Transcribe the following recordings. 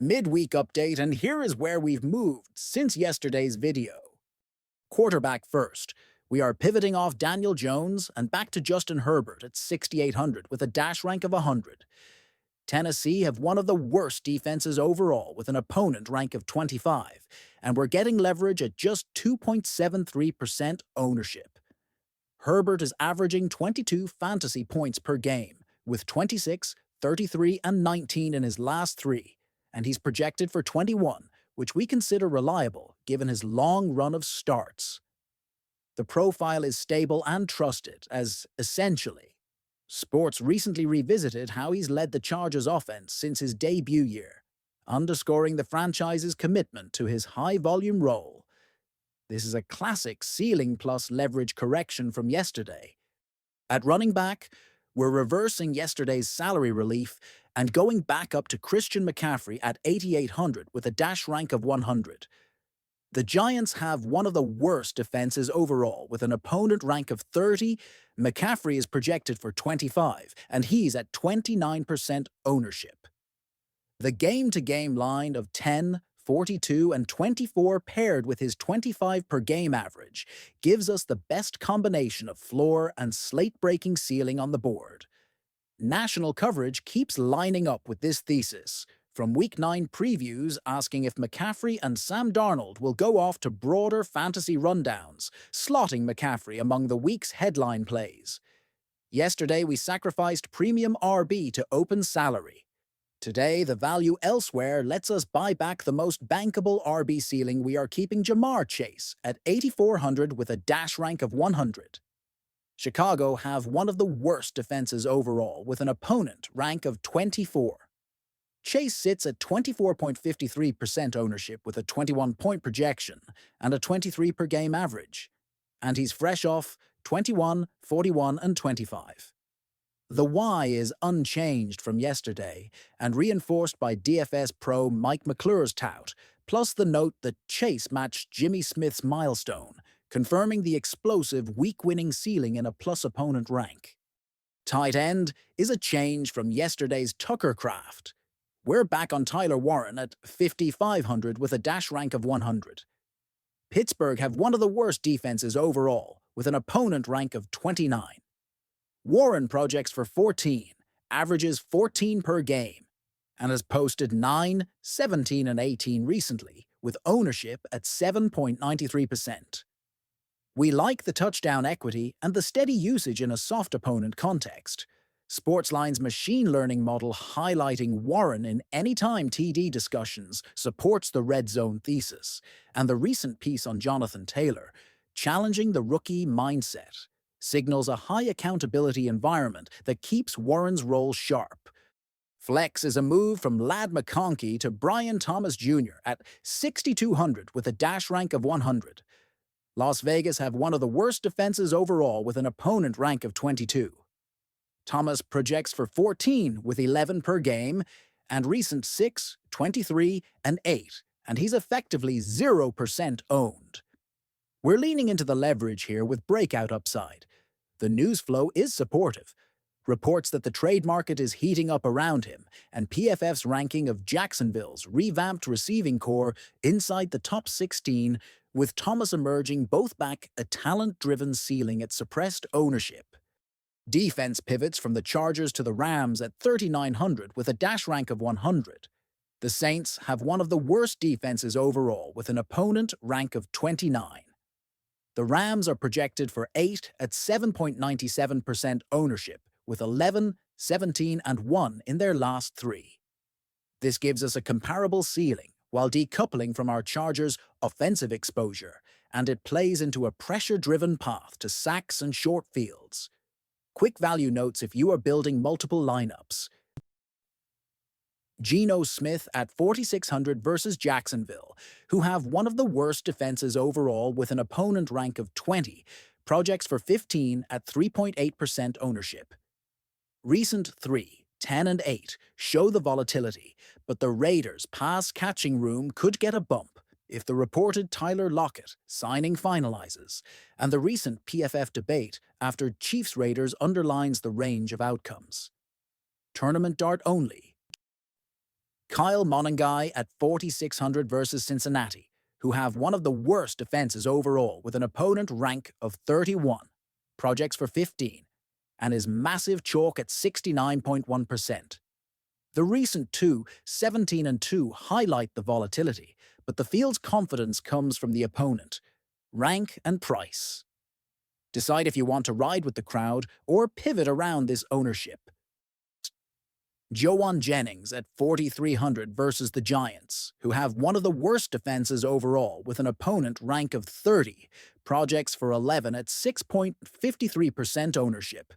Midweek update, and here is where we've moved since yesterday's video. Quarterback first. We are pivoting off Daniel Jones and back to Justin Herbert at 6,800 with a dash rank of 100. Tennessee have one of the worst defenses overall with an opponent rank of 25, and we're getting leverage at just 2.73% ownership. Herbert is averaging 22 fantasy points per game, with 26, 33, and 19 in his last three, and he's projected for 21, which we consider reliable given his long run of starts. The profile is stable and trusted, as essentially. Sports recently revisited how he's led the Chargers offense since his debut year, underscoring the franchise's commitment to his high-volume role. This is a classic ceiling plus leverage correction from yesterday. At running back, we're reversing yesterday's salary relief and going back up to Christian McCaffrey at 8,800 with a dash rank of 100. The Giants have one of the worst defenses overall with an opponent rank of 30. McCaffrey is projected for 25, and he's at 29% ownership. The game-to-game line of 10, 42, and 24 paired with his 25 per game average gives us the best combination of floor and slate-breaking ceiling on the board. National coverage keeps lining up with this thesis, from Week 9 previews asking if McCaffrey and Sam Darnold will go off to broader fantasy rundowns, slotting McCaffrey among the week's headline plays. Yesterday we sacrificed premium RB to open salary. Today, the value elsewhere lets us buy back the most bankable RB ceiling. We are keeping Jamar Chase at 8,400 with a dash rank of 100. Chicago have one of the worst defenses overall with an opponent rank of 24. Chase sits at 24.53% ownership with a 21-point projection and a 23 per game average. And he's fresh off 21, 41, and 25. The Y is unchanged from yesterday and reinforced by DFS pro Mike McClure's tout, plus the note that Chase matched Jimmy Smith's milestone, confirming the explosive week-winning ceiling in a plus opponent rank. Tight end is a change from yesterday's Tucker Craft. We're back on Tyler Warren at 5,500 with a dash rank of 100. Pittsburgh have one of the worst defenses overall, with an opponent rank of 29. Warren projects for 14, averages 14 per game, and has posted 9, 17, and 18 recently, with ownership at 7.93%. We like the touchdown equity and the steady usage in a soft opponent context. Sportsline's machine learning model highlighting Warren in anytime TD discussions supports the red zone thesis, and the recent piece on Jonathan Taylor, challenging the rookie mindset, signals a high accountability environment that keeps Warren's role sharp. Flex is a move from Ladd McConkey to Brian Thomas Jr. at 6,200 with a dash rank of 100. Las Vegas have one of the worst defenses overall with an opponent rank of 22. Thomas projects for 14 with 11 per game, and recent 6, 23, and 8, and he's effectively 0% owned. We're leaning into the leverage here with breakout upside. The news flow is supportive. Reports that the trade market is heating up around him, and PFF's ranking of Jacksonville's revamped receiving core inside the top 16, with Thomas emerging both back a talent-driven ceiling at suppressed ownership. Defense pivots from the Chargers to the Rams at 3,900 with a dash rank of 100. The Saints have one of the worst defenses overall with an opponent rank of 29. The Rams are projected for 8 at 7.97% ownership with 11, 17, and 1 in their last three. This gives us a comparable ceiling while decoupling from our Chargers' offensive exposure, and it plays into a pressure-driven path to sacks and short fields. Quick value notes if you are building multiple lineups. Geno Smith at 4,600 versus Jacksonville, who have one of the worst defenses overall with an opponent rank of 20, projects for 15 at 3.8% ownership. Recent 3, 10, and 8 show the volatility, but the Raiders' pass-catching room could get a bump if the reported Tyler Lockett signing finalizes, and the recent PFF debate after Chiefs-Raiders underlines the range of outcomes. Tournament dart only. Kyle Monangai at 4,600 versus Cincinnati, who have one of the worst defenses overall with an opponent rank of 31, projects for 15, and is massive chalk at 69.1%. The recent 17-2 highlight the volatility, but the field's confidence comes from the opponent, rank and price. Decide if you want to ride with the crowd or pivot around this ownership. Joan Jennings at 4,300 versus the Giants, who have one of the worst defenses overall with an opponent rank of 30, projects for 11 at 6.53% ownership.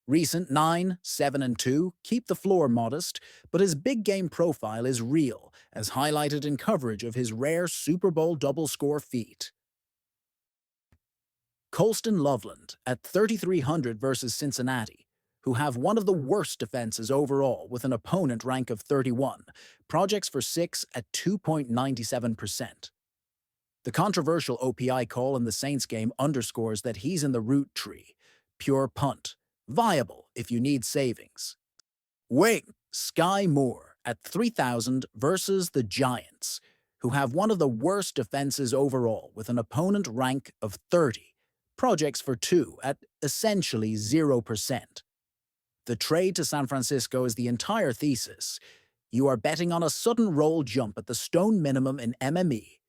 Recent 9-7-2 keep the floor modest, but his big game profile is real, as highlighted in coverage of his rare Super Bowl double-score feat. Colston Loveland at 3,300 versus Cincinnati, who have one of the worst defenses overall with an opponent rank of 31, projects for 6 at 2.97%. The controversial OPI call in the Saints game underscores that he's in the root tree, pure punt, viable if you need savings. Wing Sky Moore at 3,000 versus the Giants, who have one of the worst defenses overall with an opponent rank of 30, projects for 2 at essentially 0%. The trade to San Francisco is the entire thesis. You are betting on a sudden roll jump at the stone minimum in MME.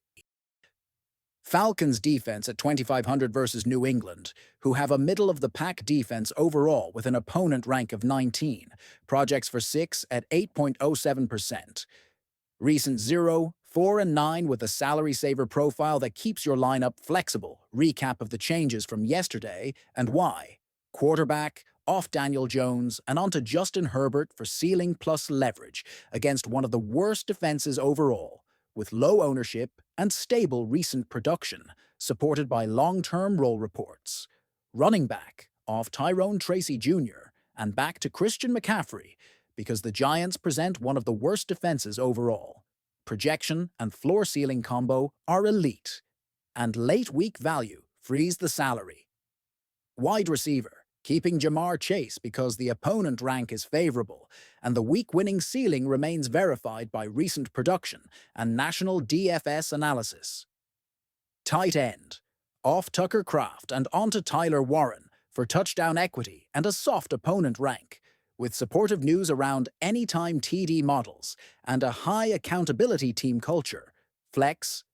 Falcons defense at 2,500 versus New England, who have a middle-of-the-pack defense overall with an opponent rank of 19, projects for 6 at 8.07%. Recent 0, 4, and 9 with a salary saver profile that keeps your lineup flexible. Recap of the changes from yesterday and why. Quarterback, off Daniel Jones, and onto Justin Herbert for ceiling plus leverage against one of the worst defenses overall, with low ownership and stable recent production, supported by long-term roll reports. Running back, off Tyrone Tracy Jr., and back to Christian McCaffrey, because the Giants present one of the worst defenses overall. Projection and floor-ceiling combo are elite, and late-week value frees the salary. Wide receiver, keeping Jamar Chase because the opponent rank is favorable, and the week-winning ceiling remains verified by recent production and national DFS analysis. Tight end, off Tucker Kraft and onto Tyler Warren for touchdown equity and a soft opponent rank, with supportive news around anytime TD models and a high accountability team culture. Flex,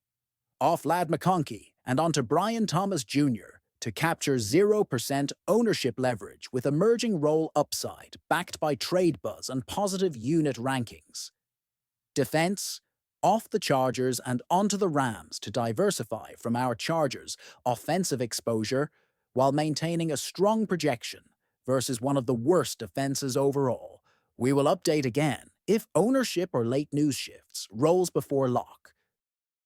off Lad McConkey and onto Brian Thomas Jr. to capture 0% ownership leverage with emerging role upside backed by trade buzz and positive unit rankings. Defense, off the Chargers and onto the Rams to diversify from our Chargers' offensive exposure while maintaining a strong projection versus one of the worst defenses overall. We will update again if ownership or late news shifts rolls before lock.